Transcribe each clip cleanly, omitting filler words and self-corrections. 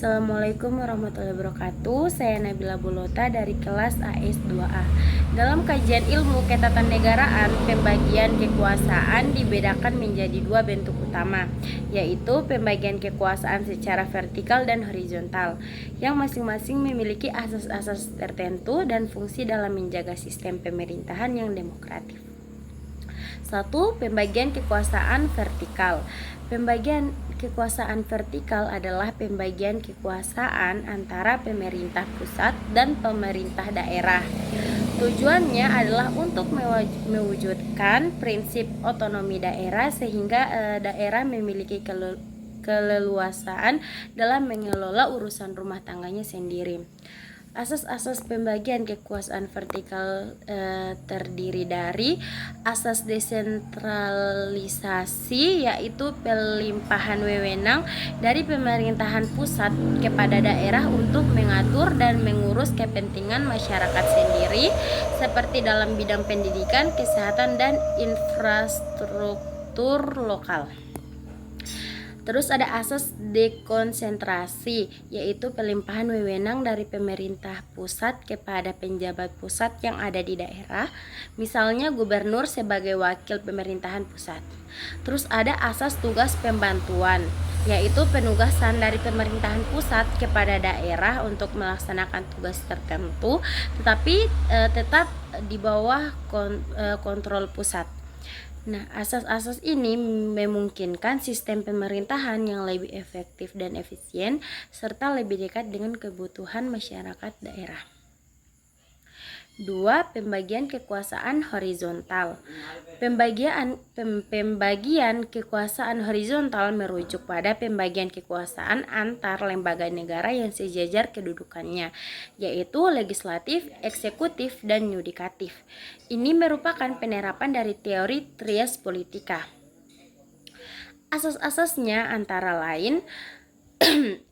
Assalamualaikum warahmatullahi wabarakatuh. Saya Nabila Bulota dari kelas AS2A. Dalam kajian ilmu ketatanegaraan, pembagian kekuasaan dibedakan menjadi dua bentuk utama, yaitu pembagian kekuasaan secara vertikal dan horizontal, yang masing-masing memiliki asas-asas tertentu dan fungsi dalam menjaga sistem pemerintahan yang demokratis. 1. Pembagian kekuasaan vertikal. Pembagian kekuasaan vertikal adalah pembagian kekuasaan antara pemerintah pusat dan pemerintah daerah. Tujuannya adalah untuk mewujudkan prinsip otonomi daerah sehingga daerah memiliki keleluasaan dalam mengelola urusan rumah tangganya sendiri. Asas-asas pembagian kekuasaan vertikal terdiri dari asas desentralisasi, yaitu pelimpahan wewenang dari pemerintahan pusat kepada daerah untuk mengatur dan mengurus kepentingan masyarakat sendiri, seperti dalam bidang pendidikan, kesehatan, dan infrastruktur lokal. Terus ada asas dekonsentrasi, yaitu pelimpahan wewenang dari pemerintah pusat kepada penjabat pusat yang ada di daerah, misalnya gubernur sebagai wakil pemerintahan pusat. Terus ada asas tugas pembantuan, yaitu penugasan dari pemerintahan pusat kepada daerah untuk melaksanakan tugas tertentu, tetapi tetap di bawah kontrol pusat. Nah, asas-asas ini memungkinkan sistem pemerintahan yang lebih efektif dan efisien serta lebih dekat dengan kebutuhan masyarakat daerah. 2. Pembagian kekuasaan horizontal. Pembagian kekuasaan horizontal merujuk pada pembagian kekuasaan antar lembaga negara yang sejajar kedudukannya, yaitu legislatif, eksekutif, dan yudikatif. Ini merupakan penerapan dari teori trias politika. Asas-asasnya antara lain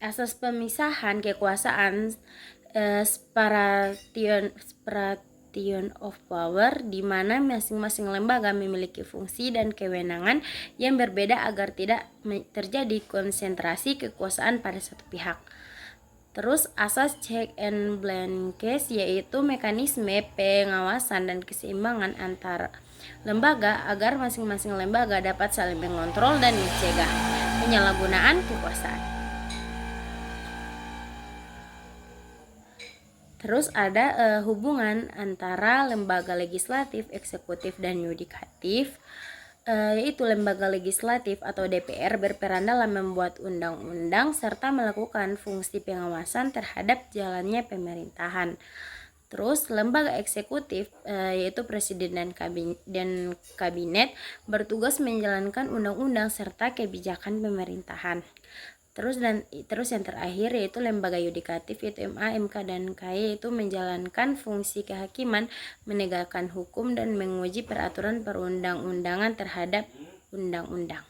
asas pemisahan kekuasaan, separation of power, di mana masing-masing lembaga memiliki fungsi dan kewenangan yang berbeda agar tidak terjadi konsentrasi kekuasaan pada satu pihak. Terus asas check and balances, yaitu mekanisme pengawasan dan keseimbangan antar lembaga agar masing-masing lembaga dapat saling mengontrol dan mencegah penyalahgunaan kekuasaan. Terus ada hubungan antara lembaga legislatif, eksekutif, dan yudikatif, yaitu lembaga legislatif atau DPR berperan dalam membuat undang-undang serta melakukan fungsi pengawasan terhadap jalannya pemerintahan. Terus lembaga eksekutif, yaitu presiden dan kabinet bertugas menjalankan undang-undang serta kebijakan pemerintahan. Terus yang terakhir yaitu lembaga yudikatif, yaitu MA, MK, dan KY, yaitu menjalankan fungsi kehakiman, menegakkan hukum, dan menguji peraturan perundang-undangan terhadap undang-undang.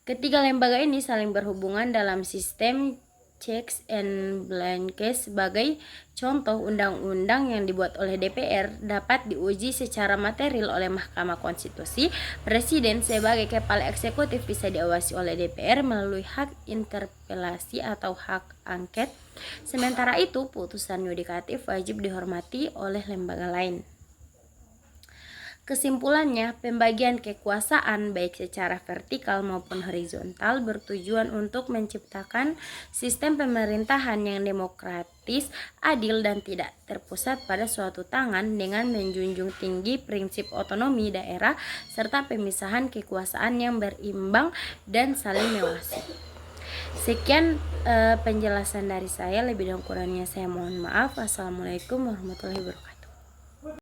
Ketiga lembaga ini saling berhubungan dalam sistem checks and balances. Sebagai contoh, undang-undang yang dibuat oleh DPR dapat diuji secara material oleh Mahkamah Konstitusi. Presiden sebagai kepala eksekutif bisa diawasi oleh DPR melalui hak interpelasi atau hak angket. Sementara itu, putusan yudikatif wajib dihormati oleh lembaga lain. Kesimpulannya, pembagian kekuasaan baik secara vertikal maupun horizontal bertujuan untuk menciptakan sistem pemerintahan yang demokratis, adil, dan tidak terpusat pada suatu tangan dengan menjunjung tinggi prinsip otonomi daerah serta pemisahan kekuasaan yang berimbang dan saling mengawasi. Sekian penjelasan dari saya, lebih dan kurangnya saya mohon maaf. Wassalamualaikum warahmatullahi wabarakatuh.